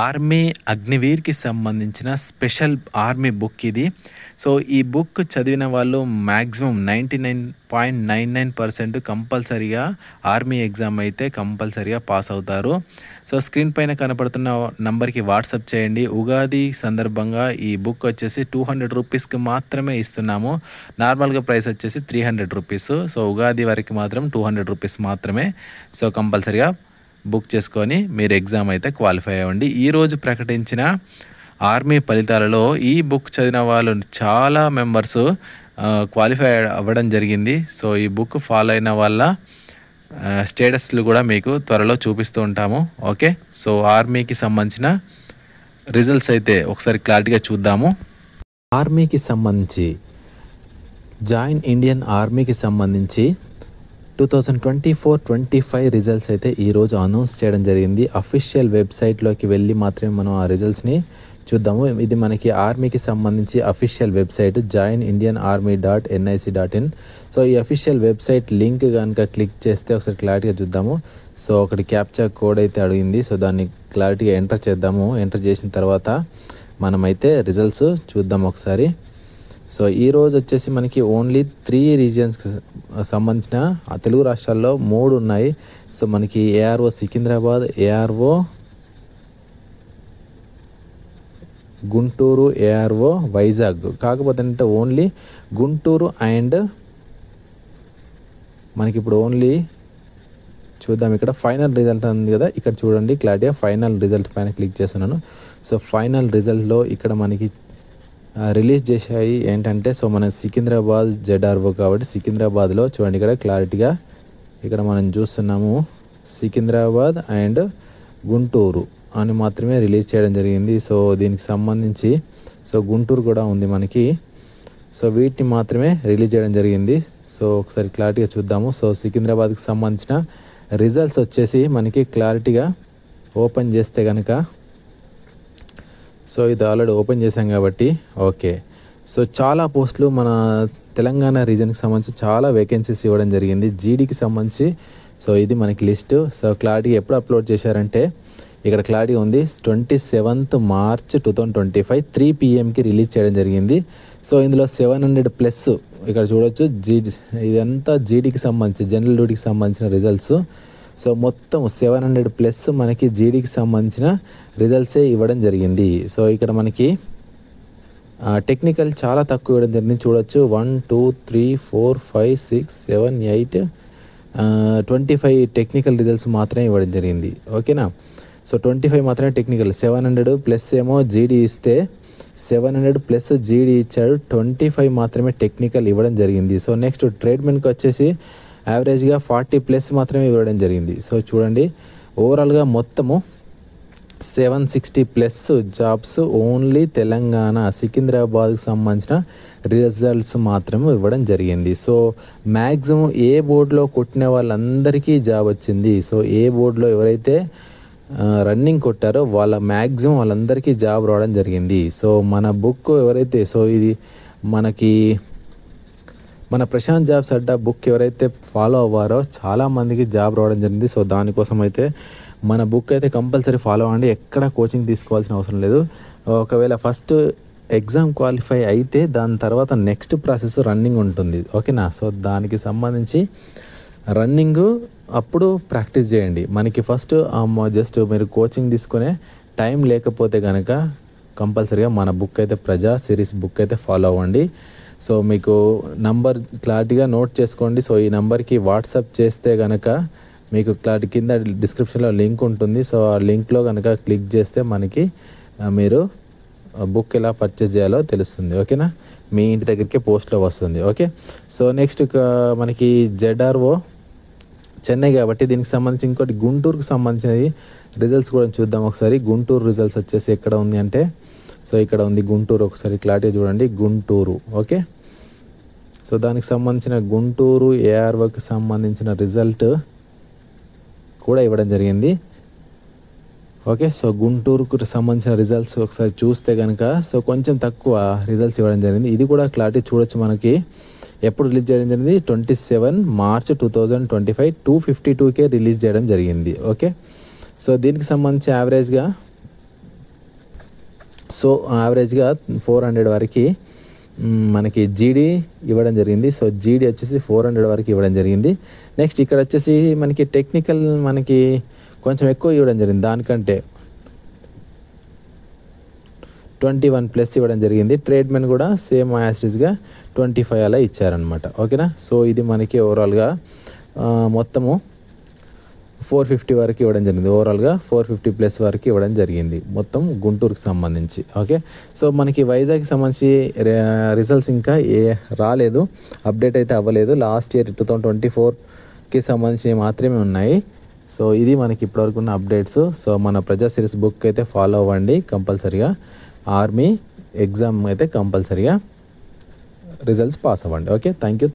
Army అగ్నివీర్‌కి సంబంధించిన special army book ఇది. So, ఈ బుక్ చదివిన వాళ్ళు మాక్సిమం 99.99% కంపల్సరీగా ఆర్మీ ఎగ్జామ్ అయితే కంపల్సరీగా పాస్ అవుతారు. సో, స్క్రీన్ పైన కనపడుతున్న నంబర్‌కి వాట్సాప్ చేయండి. ఉగాది సందర్భంగా ఈ బుక్ వచ్చేసి రూ. 200కి మాత్రమే ఇస్తున్నాము. నార్మల్‌గా ప్రైస్ వచ్చేసి రూ. 300. సో, ఉగాది వరకు మాత్రం రూ. 200 మాత్రమే. సో, కంపల్సరీగా బుక్ చేసుకొని మీరు ఎగ్జామ్ అయితే క్వాలిఫై అవ్వండి. ఈరోజు ప్రకటించిన ఆర్మీ ఫలితాలలో ఈ బుక్ చదివిన వాళ్ళు చాలా మెంబర్స్ క్వాలిఫై అవ్వడం జరిగింది. సో, ఈ బుక్ ఫాలో అయిన వాళ్ళ స్టేటస్లు కూడా మీకు త్వరలో చూపిస్తూ ఉంటాము. ఓకే. సో, ఆర్మీకి సంబంధించిన రిజల్ట్స్ అయితే ఒకసారి క్లారిటీగా చూద్దాము. ఆర్మీకి సంబంధించి జాయిన్ ఇండియన్ ఆర్మీకి సంబంధించి 2024-25 రిజల్ట్స్ అయితే ఈరోజు అనౌన్స్ చేయడం జరిగింది. అఫీషియల్ వెబ్సైట్లోకి వెళ్ళి మాత్రమే మనం ఆ రిజల్ట్స్ని చూద్దాము. ఇది మనకి ఆర్మీకి సంబంధించి అఫీషియల్ వెబ్సైట్ joinindianarmy.nic.in. సో, ఈ అఫీషియల్ వెబ్సైట్ లింక్ కనుక క్లిక్ చేస్తే ఒకసారి క్లారిటీగా చూద్దాము. సో, ఒకటి క్యాప్చా కోడ్ అయితే అడిగింది. సో, దాన్ని క్లారిటీగా ఎంటర్ చేద్దాము. ఎంటర్ చేసిన తర్వాత మనమైతే రిజల్ట్స్ చూద్దాం ఒకసారి. సో, ఈరోజు వచ్చేసి మనకి ఓన్లీ 3 రీజియన్స్కి సంబంధించిన తెలుగు రాష్ట్రాల్లో 3 ఉన్నాయి. సో, మనకి ARO Secunderabad, ARO Guntur, ARO Vizag. కాకపోతే అంటే ఓన్లీ గుంటూరు అండ్ మనకి ఇప్పుడు ఓన్లీ చూద్దాం. ఇక్కడ ఫైనల్ రిజల్ట్ ఉంది కదా, ఇక్కడ చూడండి క్లారిటీగా ఫైనల్ రిజల్ట్ పైన క్లిక్ చేస్తున్నాను. సో, ఫైనల్ రిజల్ట్లో ఇక్కడ మనకి రిలీజ్ చేసాయి ఏంటంటే, సో మన సికింద్రాబాద్ జెడ్ఆర్ఓ కాబట్టి సికింద్రాబాద్లో చూడండి ఇక్కడ క్లారిటీగా ఇక్కడ మనం చూస్తున్నాము సికింద్రాబాద్ అండ్ గుంటూరు అని మాత్రమే రిలీజ్ చేయడం జరిగింది. సో, దీనికి సంబంధించి సో గుంటూరు కూడా ఉంది మనకి. సో, వీటిని మాత్రమే రిలీజ్ చేయడం జరిగింది. సో, ఒకసారి క్లారిటీగా చూద్దాము. సో, సికింద్రాబాద్కి సంబంధించిన రిజల్ట్స్ వచ్చేసి మనకి క్లారిటీగా ఓపెన్ చేస్తే కనుక, సో ఇది ఆల్రెడీ ఓపెన్ చేశాం కాబట్టి ఓకే. సో, చాలా పోస్టులు మన తెలంగాణ రీజన్కి సంబంధించి చాలా వేకెన్సీస్ ఇవ్వడం జరిగింది. జీడీకి సంబంధించి సో ఇది మనకి లిస్టు. సో, క్లారిటీ ఎప్పుడు అప్లోడ్ చేశారంటే ఇక్కడ క్లారిటీ ఉంది 27th March 2025 3 PMకి రిలీజ్ చేయడం జరిగింది. సో, ఇందులో 700+ ఇక్కడ చూడొచ్చు ఇదంతా జీడీకి సంబంధించి జనరల్ డ్యూటీకి సంబంధించిన రిజల్ట్స్. సో, మొత్తం 700+ మనకి జీడీకి సంబంధించిన రిజల్ట్సే ఇవ్వడం జరిగింది. సో, ఇక్కడ మనకి టెక్నికల్ చాలా తక్కువ ఇవ్వడం జరిగింది. చూడొచ్చు 1 2 3 4 5 6 7 8 25 టెక్నికల్ రిజల్ట్స్ మాత్రమే ఇవ్వడం జరిగింది. ఓకేనా. సో, 25 మాత్రమే టెక్నికల్. 700+ ఏమో జీడీ ఇస్తే 700+ జీడీ ఇచ్చాడు, 25 మాత్రమే టెక్నికల్ ఇవ్వడం జరిగింది. సో, నెక్స్ట్ ట్రేడ్మెన్కి వచ్చేసి యావరేజ్గా 40+ మాత్రమే ఇవ్వడం జరిగింది. సో, చూడండి ఓవరాల్గా మొత్తము 760+ జాబ్స్ ఓన్లీ తెలంగాణ సికింద్రాబాద్కి సంబంధించిన రిజల్ట్స్ మాత్రమే ఇవ్వడం జరిగింది. సో, మ్యాక్సిమం ఏ బోర్డులో కొట్టిన వాళ్ళందరికీ జాబ్ వచ్చింది. సో, ఏ బోర్డులో ఎవరైతే రన్నింగ్ కొట్టారో మ్యాక్సిమం వాళ్ళందరికీ జాబ్ రావడం జరిగింది. సో, మన బుక్ ఎవరైతే సో ఇది మనకి మన ప్రశాంత్ జాబ్స్ అడ్డా బుక్ ఎవరైతే ఫాలో అవ్వారో చాలామందికి జాబ్ రావడం జరిగింది. సో, దానికోసం అయితే మన బుక్ అయితే కంపల్సరీ ఫాలో అవ్వండి. ఎక్కడ కోచింగ్ తీసుకోవాల్సిన అవసరం లేదు. ఒకవేళ ఫస్ట్ ఎగ్జామ్ క్వాలిఫై అయితే దాని తర్వాత నెక్స్ట్ ప్రాసెస్ రన్నింగ్ ఉంటుంది. ఓకేనా. సో, దానికి సంబంధించి రన్నింగ్ అప్పుడు ప్రాక్టీస్ చేయండి. మనకి ఫస్ట్ జస్ట్ మీరు కోచింగ్ తీసుకునే టైం లేకపోతే కనుక కంపల్సరీగా మన బుక్ అయితే ప్రజా సిరీస్ బుక్ అయితే ఫాలో అవ్వండి. సో, మీకు నంబర్ క్లారిటీగా నోట్ చేసుకోండి. సో, ఈ నెంబర్కి వాట్సాప్ చేస్తే కనుక మీకు క్లారిటీ కింద డిస్క్రిప్షన్లో లింక్ ఉంటుంది. సో, ఆ లింక్లో కనుక క్లిక్ చేస్తే మనకి మీరు బుక్ ఎలా పర్చేస్ చేయాలో తెలుస్తుంది. ఓకేనా. మీ ఇంటి దగ్గరికి పోస్ట్లో వస్తుంది. ఓకే. సో, నెక్స్ట్ మనకి జెడ్ఆర్ఓ చెన్నై కాబట్టి దీనికి సంబంధించి ఇంకోటి గుంటూరుకు సంబంధించినది రిజల్ట్స్ కూడా చూద్దాం ఒకసారి. గుంటూరు రిజల్ట్స్ వచ్చేసి ఎక్కడ ఉంది అంటే, సో ఇక్కడ ఉంది గుంటూరు. ఒకసారి క్లారిటీ చూడండి గుంటూరు. ఓకే. సో, దానికి సంబంధించిన గుంటూరు ఏఆర్ఓకి సంబంధించిన రిజల్ట్ కూడా ఇవ్వడం జరిగింది. ఓకే. సో, గుంటూరుకు సంబంధించిన రిజల్ట్స్ ఒకసారి చూస్తే కనుక సో కొంచెం తక్కువ రిజల్ట్స్ ఇవ్వడం జరిగింది. ఇది కూడా క్లారిటీ చూడొచ్చు. మనకి ఎప్పుడు రిలీజ్ చేయడం జరిగింది 27 March 2025 252కే రిలీజ్ చేయడం జరిగింది. ఓకే. సో, దీనికి సంబంధించి యావరేజ్గా సో యావరేజ్గా 400 వరకు మనకి జీడీ ఇవ్వడం జరిగింది. సో జీడీ వచ్చేసి 400 వరకు ఇవ్వడం జరిగింది. నెక్స్ట్ ఇక్కడ వచ్చేసి మనకి టెక్నికల్ మనకి కొంచెం ఎక్కువ ఇవ్వడం జరిగింది, దానికంటే 21+ ఇవ్వడం జరిగింది. ట్రేడ్మెన్ కూడా సేమ్ యాసిస్గా 25 అలా ఇచ్చారనమాట. ఓకేనా. సో ఇది మనకి ఓవరాల్గా మొత్తము 450 వరకు ఇవ్వడం జరిగింది. ఓవరాల్గా 450+ వరకు ఇవ్వడం జరిగింది మొత్తం గుంటూరుకి సంబంధించి. ఓకే. సో మనకి వైజాగ్కి సంబంధించి రిజల్ట్స్ ఇంకా రాలేదు, అప్డేట్ అయితే అవ్వలేదు. లాస్ట్ ఇయర్ 2024కి సంబంధించి మాత్రమే ఉన్నాయి. సో ఇది మనకి ఇప్పటివరకు ఉన్న అప్డేట్స్. సో మన ప్రజా సిరీస్ బుక్ అయితే ఫాలో అవ్వండి కంపల్సరిగా. ఆర్మీ ఎగ్జామ్ అయితే కంపల్సరిగా రిజల్ట్స్ పాస్ అవ్వండి. ఓకే. Thank you.